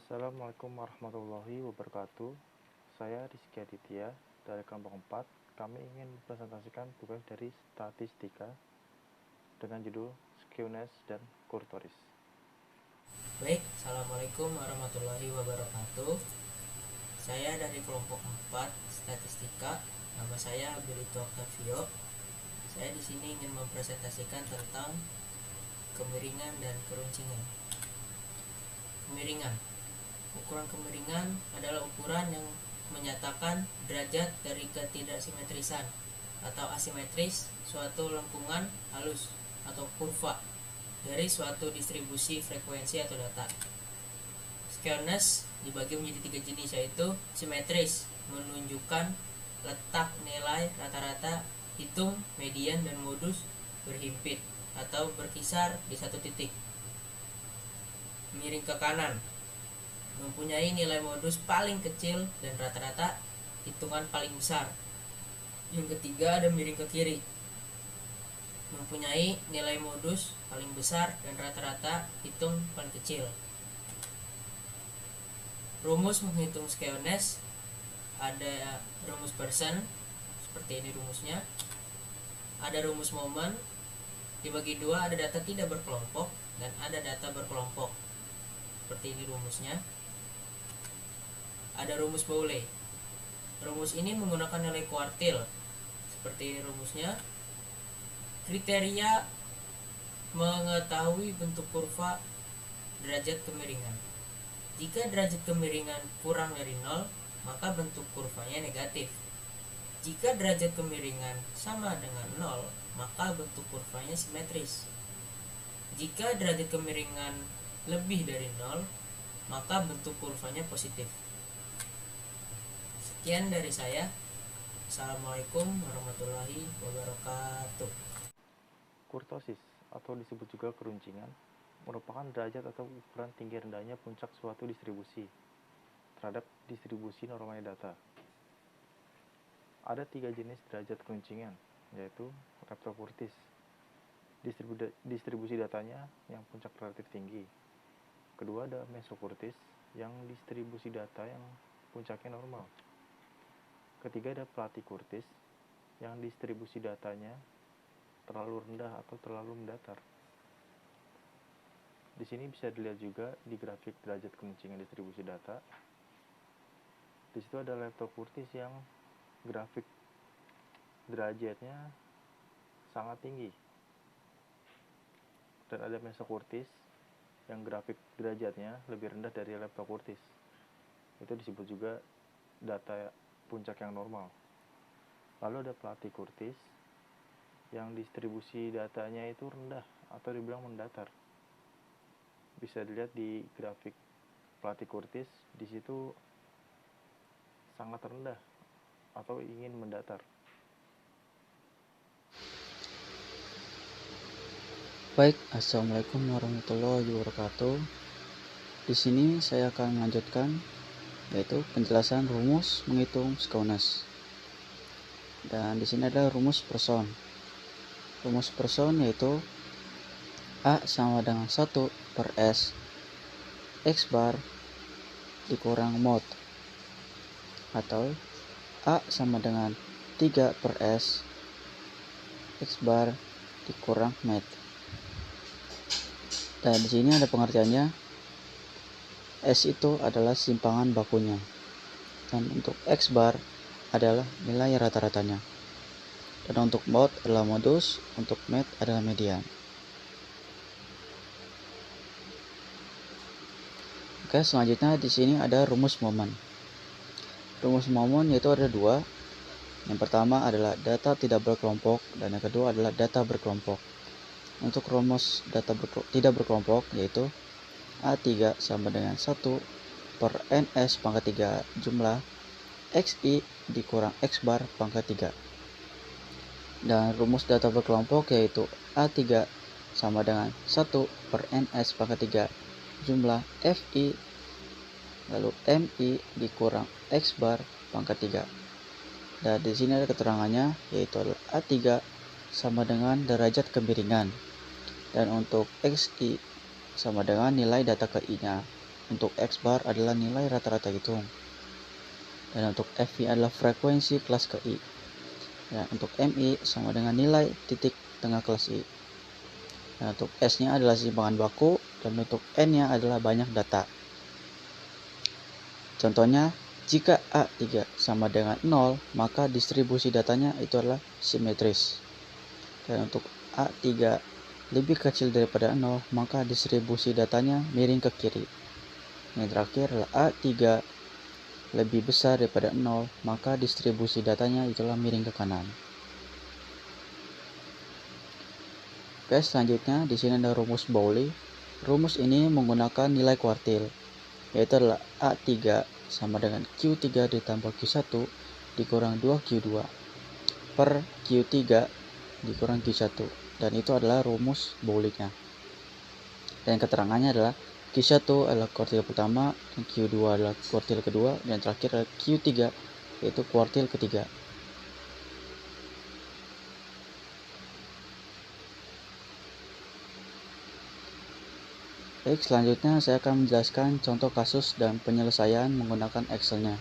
Assalamualaikum warahmatullahi wabarakatuh. Saya Rizky Aditya dari kelompok 4. Kami ingin mempresentasikan tugas dari statistika dengan judul Skewness dan Kurtoris. Baik, Assalamualaikum warahmatullahi wabarakatuh. Saya dari kelompok 4 Statistika. Nama saya Abilito Octavio. Saya di sini ingin mempresentasikan tentang kemiringan dan keruncingan. Kemiringan. Ukuran kemiringan adalah ukuran yang menyatakan derajat dari ketidaksimetrisan atau asimetris suatu lengkungan halus atau kurva dari suatu distribusi frekuensi atau data. Skewness dibagi menjadi 3 jenis, yaitu simetris, menunjukkan letak nilai rata-rata, hitung, median, dan modus berhimpit atau berkisar di satu titik. Miring ke kanan, mempunyai nilai modus paling kecil dan rata-rata hitungan paling besar. Yang ketiga ada miring ke kiri, mempunyai nilai modus paling besar dan rata-rata hitung paling kecil. Rumus menghitung skewness, ada rumus Pearson, seperti ini rumusnya. Ada rumus momen, dibagi dua, ada data tidak berkelompok dan ada data berkelompok, seperti ini rumusnya. Ada rumus Boole. Rumus ini menggunakan nilai kuartil, seperti ini rumusnya. Kriteria mengetahui bentuk kurva derajat kemiringan. Jika derajat kemiringan kurang dari 0, maka bentuk kurvanya negatif. Jika derajat kemiringan sama dengan 0, maka bentuk kurvanya simetris. Jika derajat kemiringan lebih dari 0, maka bentuk kurvanya positif. Sekian dari saya. Assalamualaikum warahmatullahi wabarakatuh. Kurtosis atau disebut juga keruncingan merupakan derajat atau ukuran tinggi rendahnya puncak suatu distribusi terhadap distribusi normalnya data. Ada 3 jenis derajat keruncingan, yaitu leptokurtis, distribusi datanya yang puncak relatif tinggi. Kedua ada mesokurtis, yang distribusi data yang puncaknya normal. Ketiga ada platikurtis, yang distribusi datanya terlalu rendah atau terlalu mendatar. Di sini bisa dilihat juga di grafik derajat keruncingan distribusi data. Di situ ada leptokurtis yang grafik derajatnya sangat tinggi. Dan ada mesokurtis yang grafik derajatnya lebih rendah dari leptokurtis. Itu disebut juga data puncak yang normal. Lalu ada platikurtis yang distribusi datanya itu rendah atau dibilang mendatar. Bisa dilihat di grafik platikurtis, di situ sangat rendah atau ingin mendatar. Baik, assalamualaikum warahmatullahi wabarakatuh. Di sini saya akan melanjutkan yaitu penjelasan rumus menghitung skewness. Dan di sini ada rumus Pearson. Rumus Pearson yaitu A sama dengan 1 per S X bar dikurang mod, atau A sama dengan 3 per S X bar dikurang med. Dan di sini ada pengertiannya. S itu adalah simpangan bakunya, dan untuk X bar adalah nilai rata-ratanya, dan untuk mod adalah modus, untuk med adalah median. Oke, selanjutnya di sini ada rumus momen. Rumus momen yaitu ada dua. Yang pertama adalah data tidak berkelompok, dan yang kedua adalah data berkelompok. Untuk rumus data tidak berkelompok yaitu A3 sama dengan 1 per NS pangkat 3 jumlah XI dikurang X bar pangkat 3. Dan rumus data berkelompok yaitu A3 sama dengan 1 per NS pangkat 3 jumlah FI lalu MI dikurang X bar pangkat 3. Dan di sini ada keterangannya yaitu A3 sama dengan derajat kemiringan, dan untuk XI sama dengan nilai data ke I-nya, untuk X bar adalah nilai rata-rata hitung. Dan untuk FI adalah frekuensi kelas ke I. Dan untuk MI sama dengan nilai titik tengah kelas I. Dan untuk S-nya adalah simpangan baku, dan untuk N-nya adalah banyak data. Contohnya, jika A3 sama dengan 0, maka distribusi datanya itu adalah simetris. Dan untuk A3 lebih kecil daripada 0, maka distribusi datanya miring ke kiri. Yang terakhir adalah A3 lebih besar daripada 0, maka distribusi datanya itulah miring ke kanan. Oke, selanjutnya di sini ada rumus Pauli. Rumus ini menggunakan nilai kuartil, yaitu adalah A3 sama dengan Q3 ditambah Q1 dikurang 2Q2 per Q3 dikurang Q1, dan itu adalah rumus Paulinya. Dan keterangannya adalah Q1 adalah kuartil pertama, dan Q2 adalah kuartil kedua, dan terakhir adalah Q3 yaitu kuartil ketiga. Baik, selanjutnya saya akan menjelaskan contoh kasus dan penyelesaian menggunakan Excel-nya.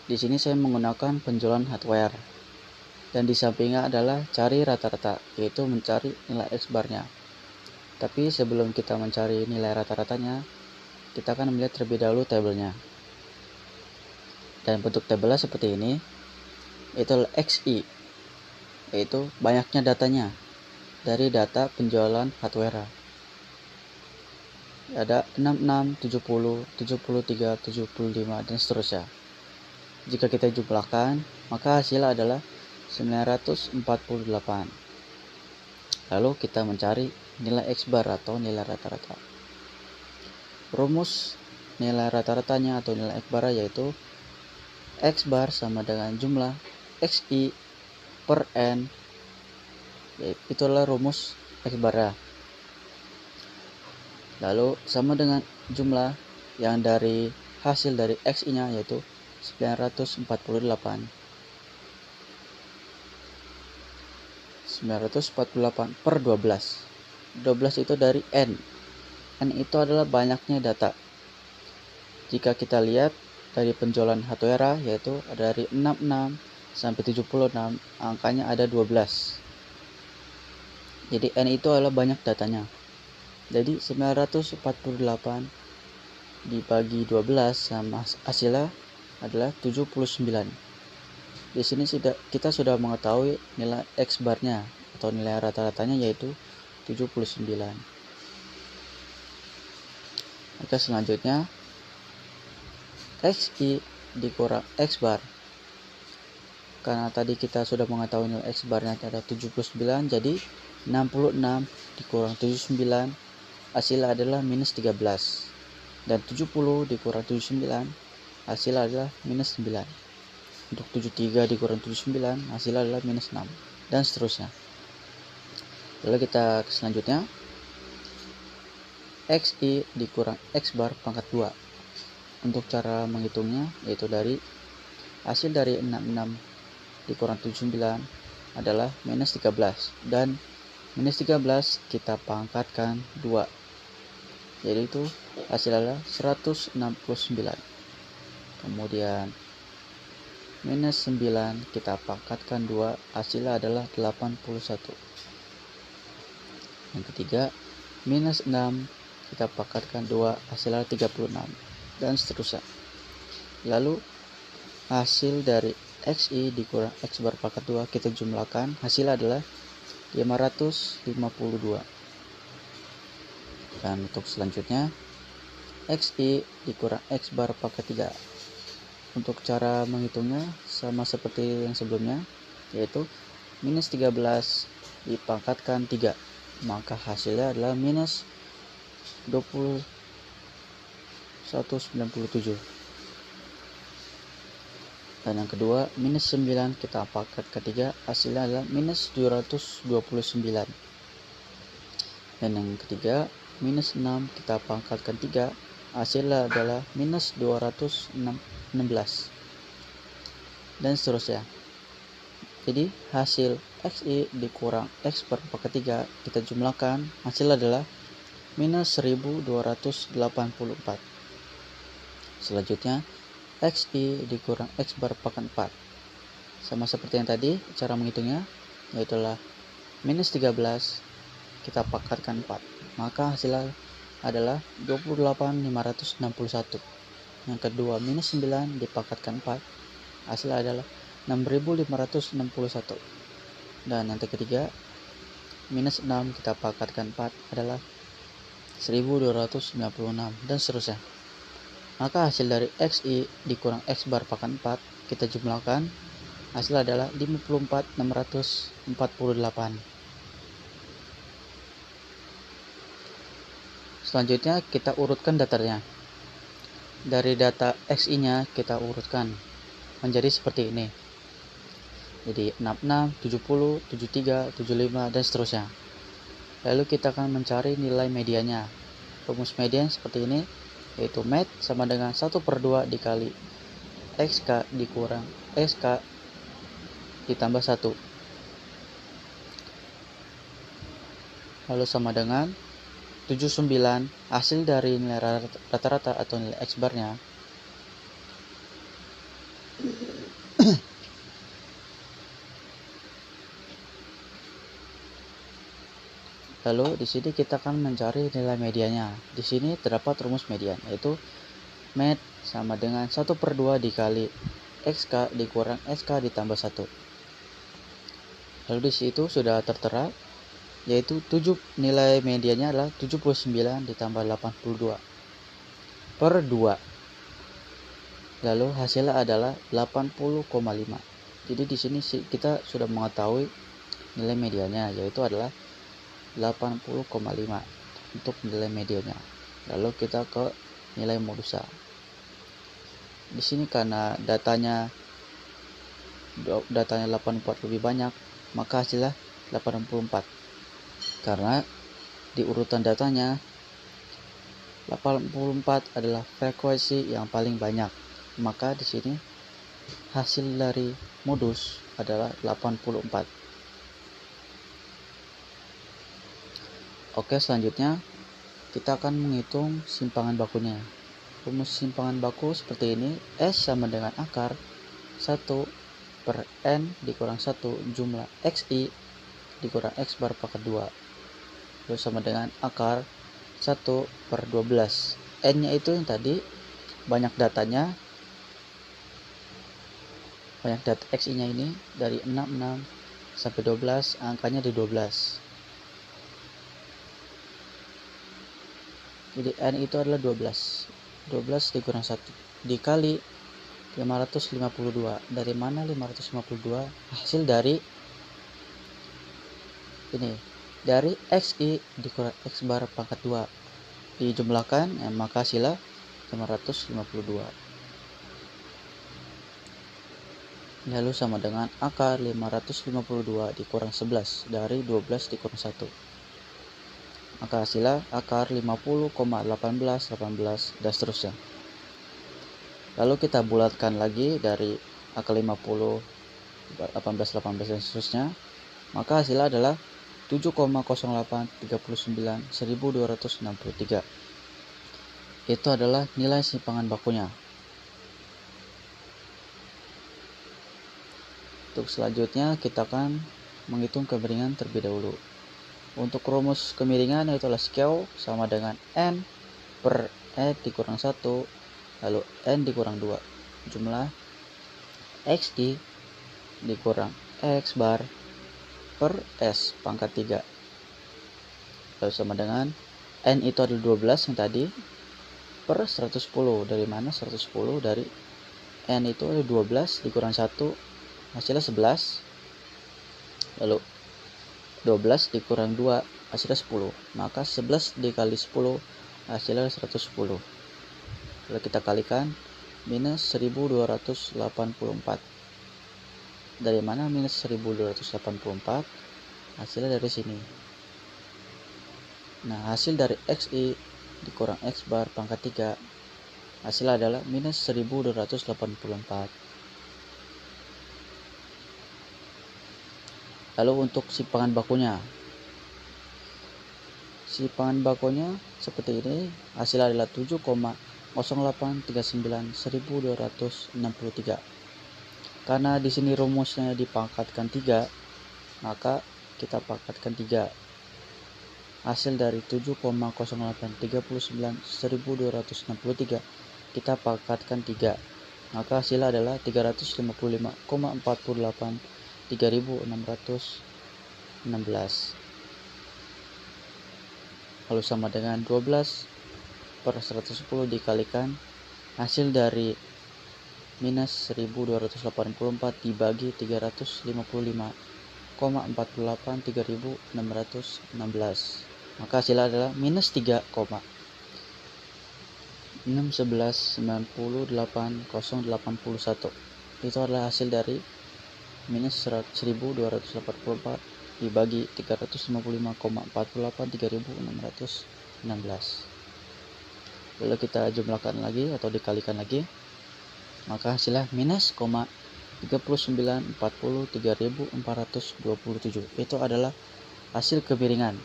Di sini saya menggunakan penjualan hardware, dan di sampingnya adalah cari rata-rata, yaitu mencari nilai X bar-nya. Tapi sebelum kita mencari nilai rata-ratanya, kita akan melihat terlebih dahulu tabelnya. Dan bentuk tabelnya seperti ini, yaitu XI, yaitu banyaknya datanya dari data penjualan hardware. Ada 66, 70, 73, 75, dan seterusnya. Jika kita jumlahkan, maka hasilnya adalah 948. Lalu kita mencari nilai X bar atau nilai rata-rata. Rumus nilai rata-ratanya atau nilai X bar yaitu X bar sama dengan jumlah XI per N. Itulah rumus X bar. Lalu sama dengan jumlah yang dari hasil dari XI-nya yaitu 948. 948 per 12. 12 itu dari N. N itu adalah banyaknya data. Jika kita lihat dari penjualan hardware yaitu dari 66 sampai 76, angkanya ada 12. Jadi N itu adalah banyak datanya. Jadi 948 dibagi 12 sama hasilnya adalah 79. Di sini kita sudah mengetahui nilai X bar-nya atau nilai rata-ratanya yaitu 79. Oke, selanjutnya XI dikurang X bar. Karena tadi kita sudah mengetahui nilai X bar-nya ada 79, jadi 66 dikurang 79 hasilnya adalah minus 13. Dan 70 dikurang 79 hasilnya adalah minus 9. Untuk 73 dikurang 79 hasilnya adalah minus 6, dan seterusnya. Lalu kita ke selanjutnya, XI dikurang X bar pangkat 2. Untuk cara menghitungnya yaitu dari hasil dari 66 dikurang 79 adalah minus 13, dan minus 13 kita pangkatkan 2, jadi itu hasil adalah 169. Kemudian minus 9 kita pangkatkan 2, hasilnya adalah 81. Yang ketiga, minus 6 kita pangkatkan 2, hasilnya 36, dan seterusnya. Lalu hasil dari XI dikurang X bar pangkat 2 kita jumlahkan, hasilnya adalah 552. Dan untuk selanjutnya, XI dikurang X bar pangkat 3. Untuk cara menghitungnya sama seperti yang sebelumnya, yaitu minus 13 dipangkatkan 3, maka hasilnya adalah minus 2197. Dan yang kedua, minus 9 kita pangkat ke 3, hasilnya adalah minus 229. Dan yang ketiga, minus 6 kita pangkatkan 3, hasilnya adalah minus 216, dan seterusnya. Jadi hasil XI dikurang X bar pangkat 3 kita jumlahkan, hasil adalah minus 1284. Selanjutnya XI dikurang X bar pangkat 4. Sama seperti yang tadi, cara menghitungnya yaitu minus 13 kita pangkatkan 4. Maka hasilnya adalah 28.561. Yang kedua, minus 9 dipangkatkan 4. Hasilnya adalah 6.561. Dan yang ketiga, minus 6 kita pangkatkan 4 adalah 1.296 dan seterusnya. Maka hasil dari XI dikurang X bar pangkat 4 kita jumlahkan, hasil adalah 54.648. Selanjutnya kita urutkan datanya. Dari data XI nya kita urutkan menjadi seperti ini. Jadi 66, 70, 73, 75 dan seterusnya. Lalu kita akan mencari nilai mediannya. Rumus median seperti ini, yaitu med sama dengan 1/2 dikali XK dikurang SK ditambah 1. Lalu sama dengan 79. Hasil dari nilai rata-rata atau nilai X barnya lalu di sini kita akan mencari nilai mediannya. Di sini terdapat rumus median, yaitu med sama dengan 1/2 dikali XK dikurang SK ditambah 1. Lalu di situ sudah tertera, yaitu nilai mediannya adalah 79 ditambah 82 per 2. Lalu hasilnya adalah 80,5. Jadi di sini kita sudah mengetahui nilai mediannya, yaitu adalah 80,5 untuk nilai mediannya. Lalu kita ke nilai modusa. Di sini karena datanya 84 lebih banyak, maka hasilnya 84. Karena di urutan datanya 84 adalah frekuensi yang paling banyak, maka di sini hasil dari modus adalah 84. Oke, selanjutnya kita akan menghitung simpangan bakunya. Rumus simpangan baku seperti ini. S sama dengan akar 1 per N dikurang 1 jumlah XI dikurang X bar pangkat 2. Lalu sama dengan akar 1 per 12. N nya itu yang tadi banyak datanya, banyak data XI nya ini dari 66 sampai 12, angkanya di 12. Jadi N itu adalah 12. 12 dikurang 1 dikali 552. Dari mana 552? Hasil dari ini, dari XI dikurang X bar pangkat 2 dijumlahkan, maka hasilnya 552. Lalu sama dengan akar 552 dikurang 11 dari 12 dikurang 1. Maka hasilnya akar 50,18 dan seterusnya. Lalu kita bulatkan lagi dari akar 50, 18 dan seterusnya. Maka hasilnya adalah 7,0839 1263. Itu adalah nilai simpangan bakunya. Untuk selanjutnya kita akan menghitung kemiringan terlebih dahulu. Untuk rumus kemiringan yaitu scale sama dengan N per E dikurang 1 lalu N dikurang 2 jumlah XI dikurang X bar per S pangkat 3. Lalu sama dengan N itu adalah 12 yang tadi per 110. Dari mana 110? Dari N itu adalah 12 dikurang 1 hasilnya 11. Lalu 12 dikurang 2 hasilnya 10. Maka 11 dikali 10 hasilnya 110. Lalu kita kalikan minus 1284. Dari mana minus 1284? Hasilnya dari sini. Nah, hasil dari XI dikurang X bar pangkat 3 hasilnya adalah minus 1284. Lalu untuk simpangan bakunya simpangan bakunya seperti ini. Hasil adalah 7,0839.263. Karena di sini rumusnya dipangkatkan 3, maka kita pangkatkan 3. Hasil dari 7,0839.263 kita pangkatkan 3, maka hasil adalah 355,48 3.616. Lalu sama dengan 12/110 dikalikan hasil dari minus 1284 dibagi 355,48 3.616. Maka hasilnya adalah minus 3,611908081. Itu adalah hasil dari minus 1284 dibagi 355,48 3.616. Lalu kita jumlahkan lagi atau dikalikan lagi, maka hasilnya minus 3940 3.427. Itu adalah hasil kemiringan.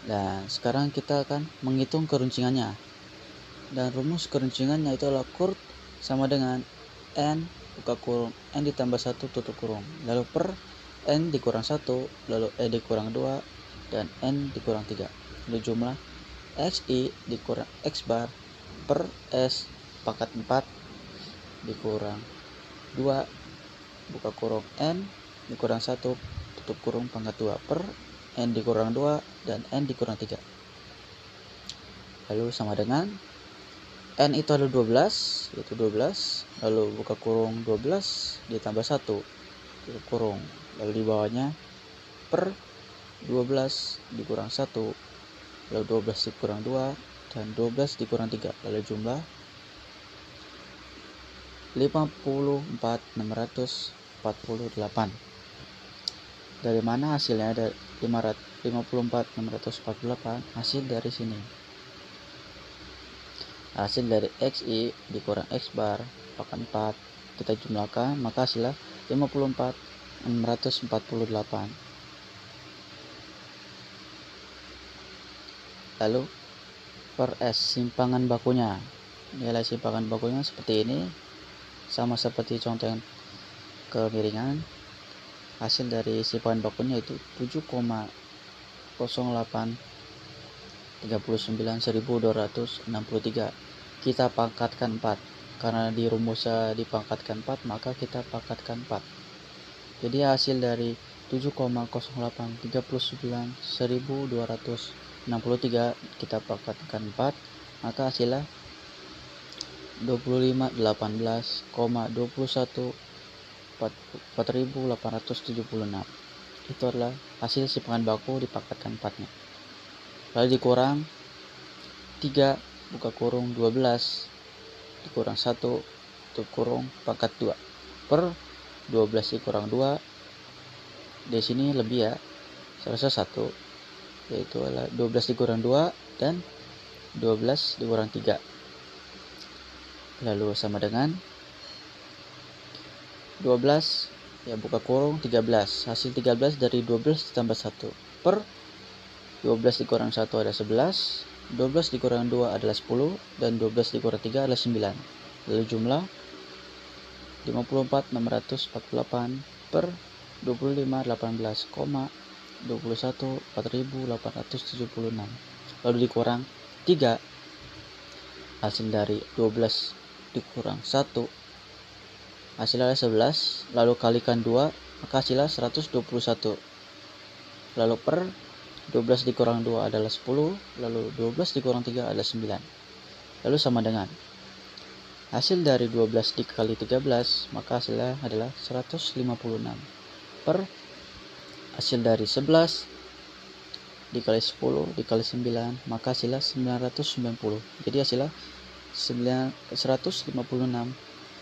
Dan sekarang kita akan menghitung keruncingannya. Dan rumus keruncingannya itu adalah kurut sama dengan N buka kurung N ditambah 1 tutup kurung, lalu per N dikurang 1, lalu E dikurang 2, dan N dikurang 3. Lalu jumlah XI dikurang X bar per S pangkat 4 dikurang 2 buka kurung N dikurang 1 tutup kurung pangkat 2 per N dikurang 2 dan N dikurang 3. Lalu sama dengan N itu adalah 12, yaitu 12, lalu buka kurung 12 ditambah 1 tutup kurung, lalu di bawahnya per 12 dikurang 1, lalu 12 dikurang 2 dan 12 dikurang 3, lalu jumlah 54.648. Dari mana hasilnya? Ada 54.648 hasil dari sini. Hasil dari XI dikurang X bar pangkat 4 kita jumlahkan, maka hasilnya 54.648. Lalu per S simpangan bakunya. Nilai simpangan bakunya seperti ini, sama seperti contoh yang kemiringan. Hasil dari simpangan bakunya itu 7,0839.263. Kita pangkatkan 4. Karena di rumusnya dipangkatkan 4, maka kita pangkatkan 4. Jadi hasil dari 7,0839.263 kita pangkatkan 4, maka hasilnya 2518,21 itu adalah hasil simpangan baku dipangkatkan 4-nya. Lalu dikurang 3 buka kurung 12 dikurang 1 tutup kurung pangkat 2 per 12 dikurang 2. Di sini lebih ya, seharusnya 1, yaitu adalah 12 dikurang 2 dan 12 dikurang 3. Lalu sama dengan 12 ya buka kurung 13. Hasil 13 dari 12 ditambah 1 per 12 dikurang 1 ada 11, 12 dikurang 2 adalah 10, dan 12 dikurang 3 adalah 9. Lalu jumlah 54.648 per 2518,21 4.876. Lalu dikurang 3. Hasil dari 12 dikurang 1 hasilnya 11, lalu kalikan 2, maka hasilnya 121. Lalu per 12 dikurang 2 adalah 10, lalu 12 dikurang 3 adalah 9. Lalu sama dengan hasil dari 12 dikali 13, maka hasilnya adalah 156 per hasil dari 11 dikali 10 dikali 9, maka hasilnya 990. Jadi hasilnya 156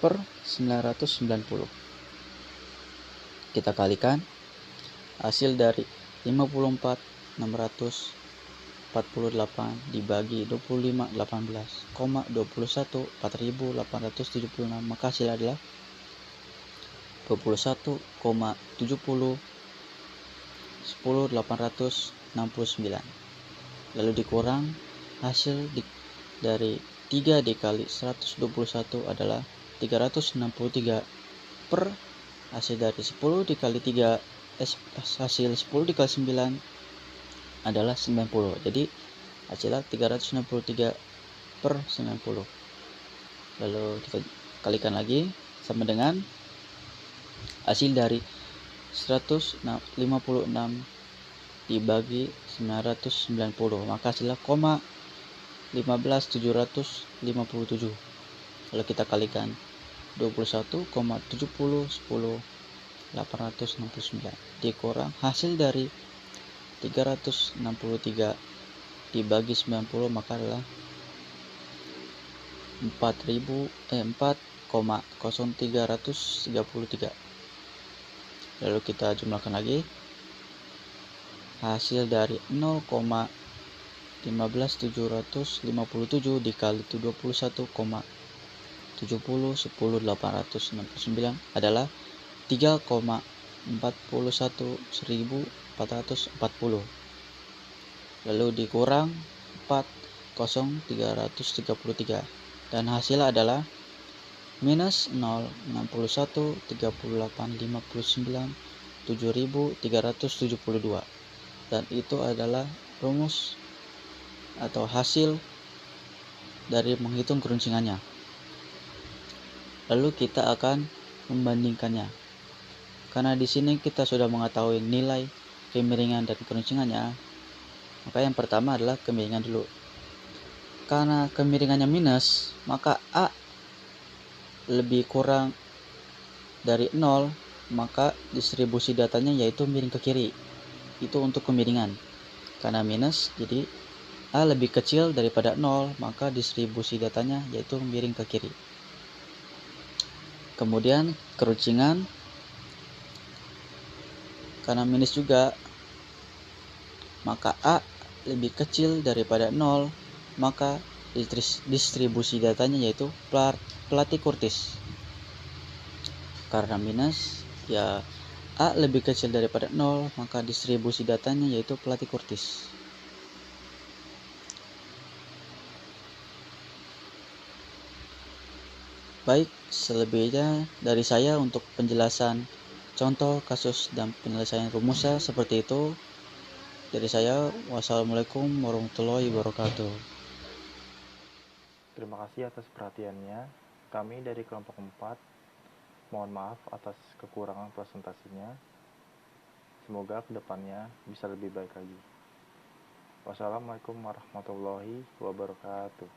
per 990. Kita kalikan hasil dari 54.648 dibagi 2518,21 4.876, maka hasilnya adalah 21,70 10.800 Lalu dikurang hasil dari 3 dikali 121 adalah 363 per hasil dari 10 dikali 3 hasil 10 dikali 9 adalah 90. Jadi hasilnya 363 per 90. Lalu kita kalikan lagi sama dengan hasil dari 156 dibagi 990, maka hasilnya 15757. Kalau kita kalikan 21, 70, 10, 869 dikurang hasil dari 363 dibagi 90, maka adalah 4,0333. Lalu kita jumlahkan lagi hasil dari 0,15757 dikali 21,70 10 869 adalah 3,41440. Lalu dikurang 4,0333 dan hasilnya adalah minus 061 38 59 7372. Dan itu adalah rumus atau hasil dari menghitung keruncingannya. Lalu kita akan membandingkannya. Karena di sini kita sudah mengetahui nilai kemiringan dan keruncingannya, maka yang pertama adalah kemiringan dulu. Karena kemiringannya minus, maka A lebih kurang dari 0, maka distribusi datanya yaitu miring ke kiri. Itu untuk kemiringan. Karena minus, jadi A lebih kecil daripada 0, maka distribusi datanya yaitu miring ke kiri. Kemudian keruncingan, karena minus juga, maka A lebih kecil daripada 0, maka distribusi datanya yaitu Platy-Curtis. Karena minus, ya A lebih kecil daripada 0, maka distribusi datanya yaitu Platy-Curtis. Baik, selebihnya dari saya untuk penjelasan contoh kasus dan penyelesaian rumusnya seperti itu. Dari saya, wassalamualaikum warahmatullahi wabarakatuh. Terima kasih atas perhatiannya. Kami dari kelompok 4 mohon maaf atas kekurangan presentasinya. Semoga kedepannya bisa lebih baik lagi. Wassalamualaikum warahmatullahi wabarakatuh.